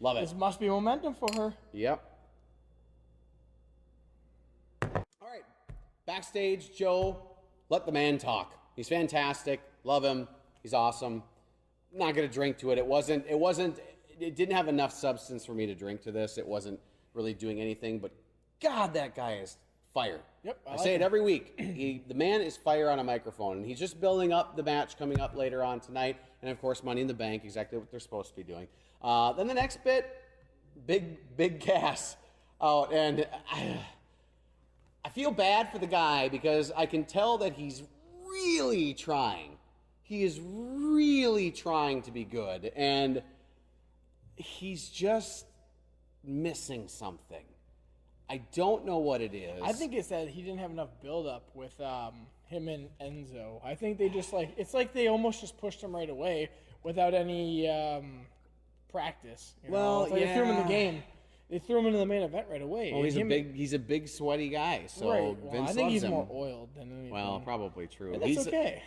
Love it. This must be momentum for her. Yep. All right. Backstage, Joe, let the man talk. He's fantastic. Love him. He's awesome. Not going to drink to it. It didn't have enough substance for me to drink to this. It wasn't really doing anything, but God, that guy is fire. Yep. I say it every week. The man is fire on a microphone, and he's just building up the match coming up later on tonight, and of course, Money in the Bank, exactly what they're supposed to be doing. Then the next bit, big gas out, and I feel bad for the guy because I can tell that he's really trying. He is really trying to be good, and he's just missing something. I don't know what it is. I think it's that he didn't have enough build-up with him and Enzo. I think they just it's like they almost just pushed him right away without any practice. Well, they threw him in the game. They threw him into the main event right away. Well, he's a big sweaty guy, so right. Vince I think loves he's him. more oiled than anything. Well, probably true. But that's okay.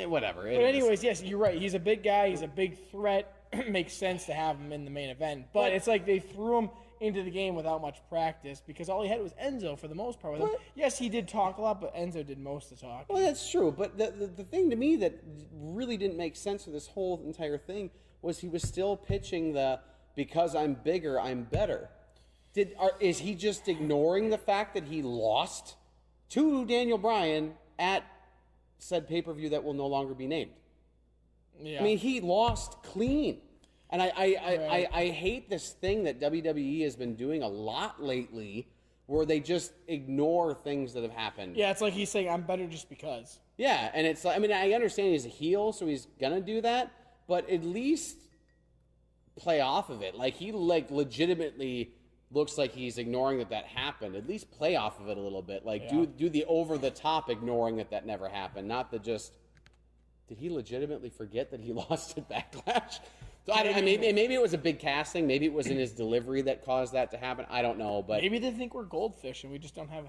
Whatever. But anyways, yes, you're right. He's a big guy. He's a big threat. It makes sense to have him in the main event. But it's like they threw him into the game without much practice because all he had was Enzo for the most part with him. Yes, he did talk a lot, but Enzo did most of the talking. Well, that's true. But the thing to me that really didn't make sense for this whole entire thing was he was still pitching because I'm bigger, I'm better. Is he just ignoring the fact that he lost to Daniel Bryan at said pay-per-view that will no longer be named? Yeah. I mean, he lost clean. And I hate this thing that WWE has been doing a lot lately where they just ignore things that have happened. Yeah, it's like he's saying, I'm better just because. Yeah, and it's like, I mean, I understand he's a heel, so he's going to do that, but at least play off of it. Like, he legitimately looks like he's ignoring that happened. At least play off of it a little bit. Like, do the over-the-top ignoring that never happened, not the just, did he legitimately forget that he lost at Backlash? So maybe it was a big casting. Maybe it was in his delivery that caused that to happen. I don't know, but maybe they think we're goldfish and we just don't have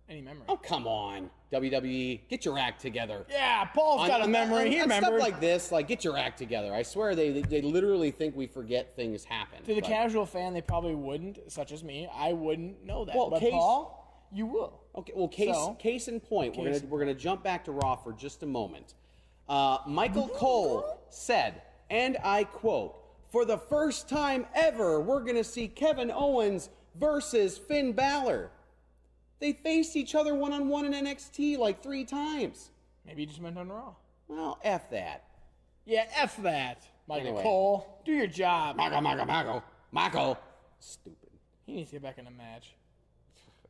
any memory. Oh, come on, WWE, get your act together. Yeah, Paul's got a memory. He remembers stuff like this. Like, get your act together. I swear they literally think we forget things happen. To the casual fan, they probably wouldn't, such as me. I wouldn't know that. Well, but Paul, you will. Okay. Well, case in point. We're gonna jump back to Raw for just a moment. Michael Cole said, and I quote, "For the first time ever, we're going to see Kevin Owens versus Finn Balor. They faced each other one-on-one in NXT like 3 times. Maybe he just meant on Raw. Well, F that. Yeah, F that. Michael Cole, do your job. Michael. Stupid. He needs to get back in a match.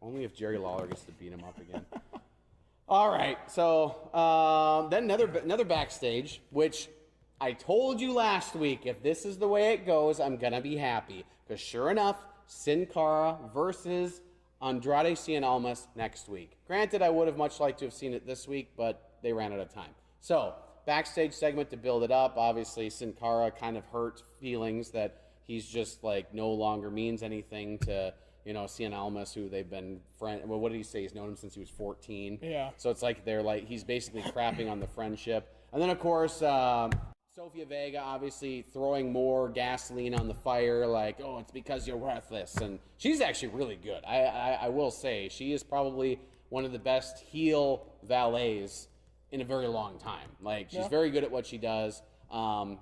Only if Jerry Lawler gets to beat him up again. All right, so then another backstage, which I told you last week, if this is the way it goes, I'm going to be happy. Because sure enough, Sin Cara versus Andrade Cien Almas next week. Granted, I would have much liked to have seen it this week, but they ran out of time. So, backstage segment to build it up. Obviously, Sin Cara kind of hurt feelings that he's just like no longer means anything to, Cien Almas, who they've been friends. Well, what did he say? He's known him since he was 14. Yeah. So it's like he's basically crapping on the friendship. And then, of course, Sofia Vega obviously throwing more gasoline on the fire, like, oh, it's because you're worthless. And she's actually really good. I will say she is probably one of the best heel valets in a very long time. Like, she's very good at what she does. I'm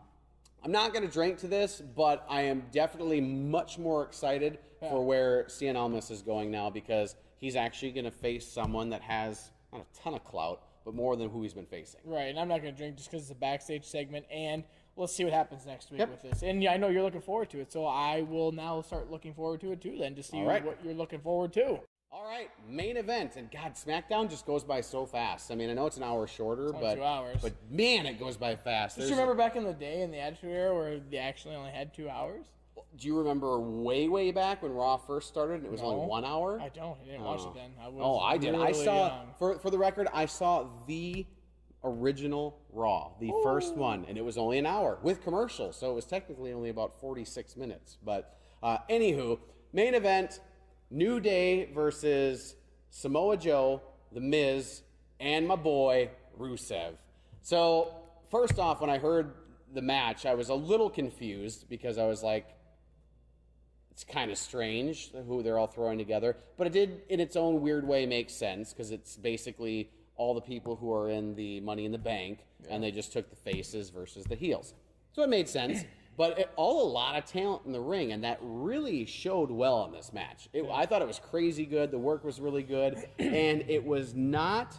not going to drink to this, but I am definitely much more excited for where Cien Almas is going now, because he's actually going to face someone that has not a ton of clout, but more than who he's been facing. Right, and I'm not going to drink just because it's a backstage segment, and let's see what happens next week with this. And I know you're looking forward to it, so I will now start looking forward to it too then, to see what you're looking forward to. All right, main event. And God, SmackDown just goes by so fast. I mean, I know it's an hour shorter, but 2 hours. But man, it goes by fast. Just remember back in the day in the Attitude Era where they actually only had 2 hours? Do you remember way back when Raw first started and it was only 1 hour? I don't. I didn't watch it then. I did. I saw, young. for the record, I saw the original Raw, the first one, and it was only an hour with commercials, so it was technically only about 46 minutes. But anywho, main event, New Day versus Samoa Joe The Miz, and my boy, Rusev. So, first off, when I heard the match, I was a little confused because I was like, it's kind of strange who they're all throwing together. But it did, in its own weird way, make sense because it's basically all the people who are in the Money in the Bank, and they just took the faces versus the heels. So it made sense. But a lot of talent in the ring, and that really showed well in this match. I thought it was crazy good. The work was really good, and it was not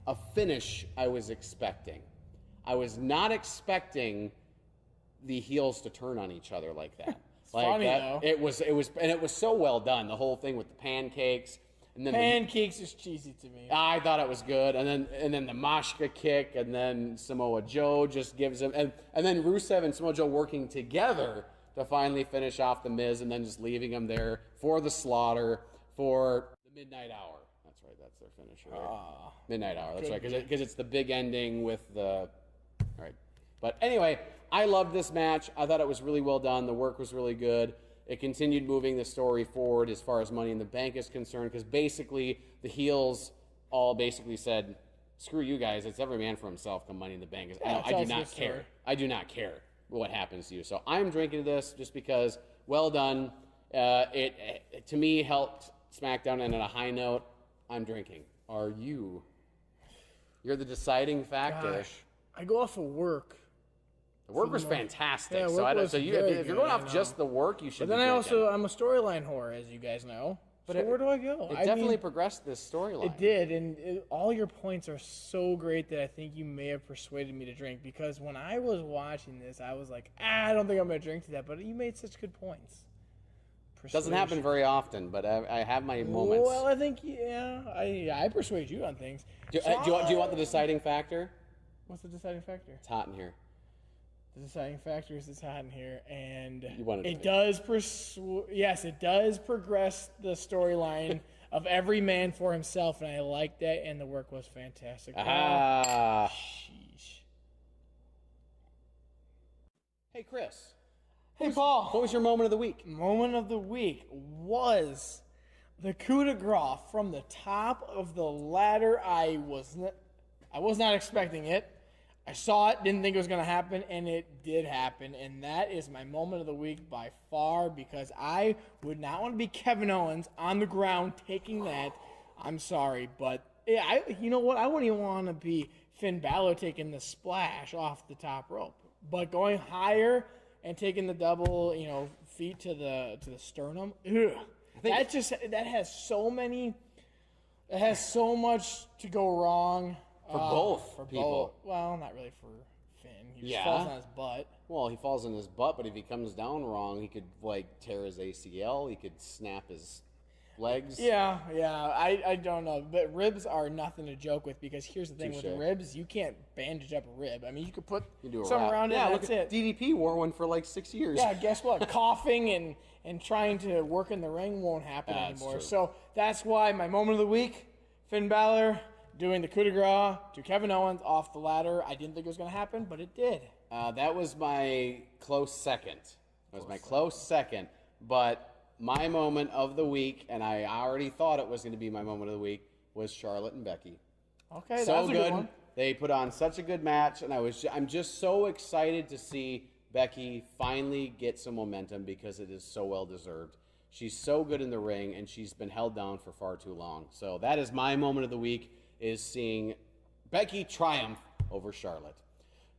a finish I was expecting. I was not expecting the heels to turn on each other like that. Funny though. It was so well done. The whole thing with the pancakes. And then pancakes is cheesy to me. I thought it was good, and then the Mashka kick, and then Samoa Joe just gives him, and then Rusev and Samoa Joe working together to finally finish off the Miz, and then just leaving him there for the slaughter for the Midnight Hour. That's right, that's their finisher. Right? Midnight Hour. That's right, because it's the big ending with the. All right, but anyway, I loved this match. I thought it was really well done. The work was really good. It continued moving the story forward as far as Money in the Bank is concerned, because basically the heels all basically said, screw you guys, it's every man for himself come Money in the Bank. I do not care. I do not care what happens to you. So I'm drinking this just because, well done. It to me, helped SmackDown end on a high note. I'm drinking. Are you? You're the deciding factor. Gosh, I go off of work. The work was fantastic. Yeah, So if you're going off just the work, you should. But then I'm a storyline whore, as you guys know. But where do I go? It definitely progressed this storyline. It did, and all your points are so great that I think you may have persuaded me to drink. Because when I was watching this, I was like, I don't think I'm going to drink to that. But you made such good points. Doesn't happen very often, but I have my moments. Well, I think I persuade you on things. Do you want the deciding factor? What's the deciding factor? It's hot in here. The deciding factor is it's hot in here, and it does it does progress the storyline of every man for himself, and I like that, and the work was fantastic. Sheesh. Hey, Chris. Hey, Paul. What was your moment of the week? Moment of the week was the coup de grace from the top of the ladder. I was not expecting it. I saw it, didn't think it was going to happen, and it did happen. And that is my moment of the week by far, because I would not want to be Kevin Owens on the ground taking that. I'm sorry, but you know what? I wouldn't even want to be Finn Balor taking the splash off the top rope. But going higher and taking the double, feet to the sternum, that has so much to go wrong. For both people. Well, not really for Finn. He just falls on his butt. Well, he falls on his butt, but if he comes down wrong, he could tear his ACL. He could snap his legs. Yeah. I don't know, but ribs are nothing to joke with, because here's the thing with ribs: you can't bandage up a rib. I mean, you could put something around it. Yeah, that's it. DDP wore one for 6 years. Yeah, guess what? Coughing and trying to work in the ring won't happen anymore. True. So that's why my moment of the week: Finn Balor doing the coup de grace to Kevin Owens off the ladder. I didn't think it was going to happen, but it did. That was my close second. But my moment of the week, and I already thought it was going to be my moment of the week, was Charlotte and Becky. Okay, that's a good one. They put on such a good match, and I'm just so excited to see Becky finally get some momentum, because it is so well deserved. She's so good in the ring, and she's been held down for far too long. So that is my moment of the week, is seeing Becky triumph over Charlotte.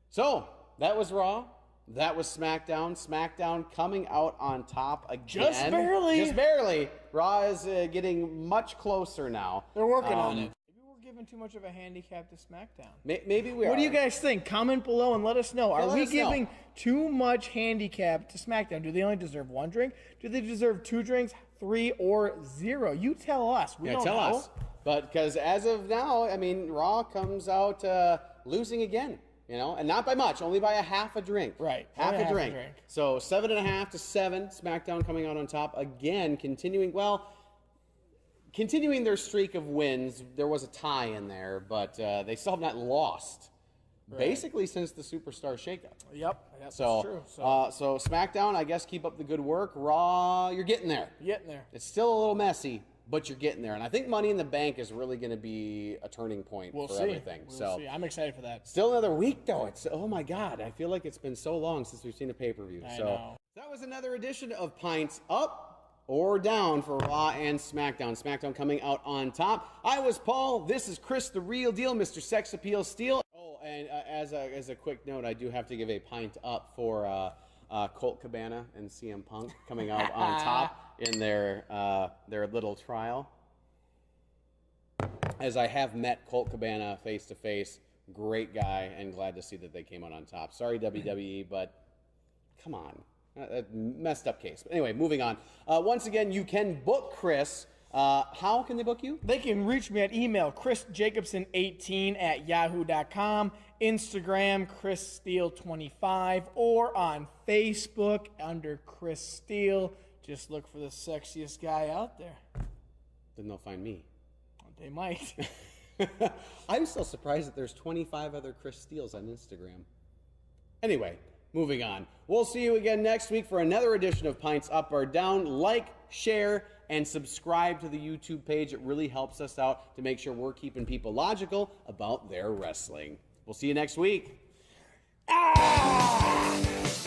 So, that was Raw. That was SmackDown. SmackDown coming out on top again. Just barely. Raw is getting much closer now. They're working on it. Maybe we're giving too much of a handicap to SmackDown. Maybe we are. What do you guys think? Comment below and let us know. Are we giving too much handicap to SmackDown? Do they only deserve one drink? Do they deserve 2 drinks, 3, or 0? You tell us. We don't know. Tell us. But because as of now, I mean, Raw comes out losing again, and not by much, only by a half a drink. Right. Half a drink. So 7.5 to 7, SmackDown coming out on top again, continuing their streak of wins. There was a tie in there, but they still have not lost. Right. Basically since the Superstar shakeup. Yep, so, that's true. So SmackDown, I guess, keep up the good work. Raw, you're getting there. Getting there. It's still a little messy, but you're getting there. And I think Money in the Bank is really going to be a turning point for everything. We'll see. I'm excited for that. Still another week, though. It's, oh, my God. I feel like it's been so long since we've seen a pay-per-view. I know. That was another edition of Pints Up or Down for Raw and SmackDown. SmackDown coming out on top. I was Paul. This is Chris, the real deal, Mr. Sex Appeal Steel. Oh, and as a quick note, I do have to give a pint up for Colt Cabana and CM Punk coming out on top in their little trial. As I have met Colt Cabana face to face, great guy, and glad to see that they came out on top. Sorry, WWE, but come on. Messed up case. But anyway, moving on. Once again, you can book Chris. How can they book you? They can reach me at email, chrisjacobson18@yahoo.com, Instagram, chrissteele25, or on Facebook under Chris Steele. Just look for the sexiest guy out there. Then they'll find me. They might. I'm still surprised that there's 25 other Chris Steeles on Instagram. Anyway, moving on. We'll see you again next week for another edition of Pints Up or Down. Like, share, and subscribe to the YouTube page. It really helps us out to make sure we're keeping people logical about their wrestling. We'll see you next week. Ah!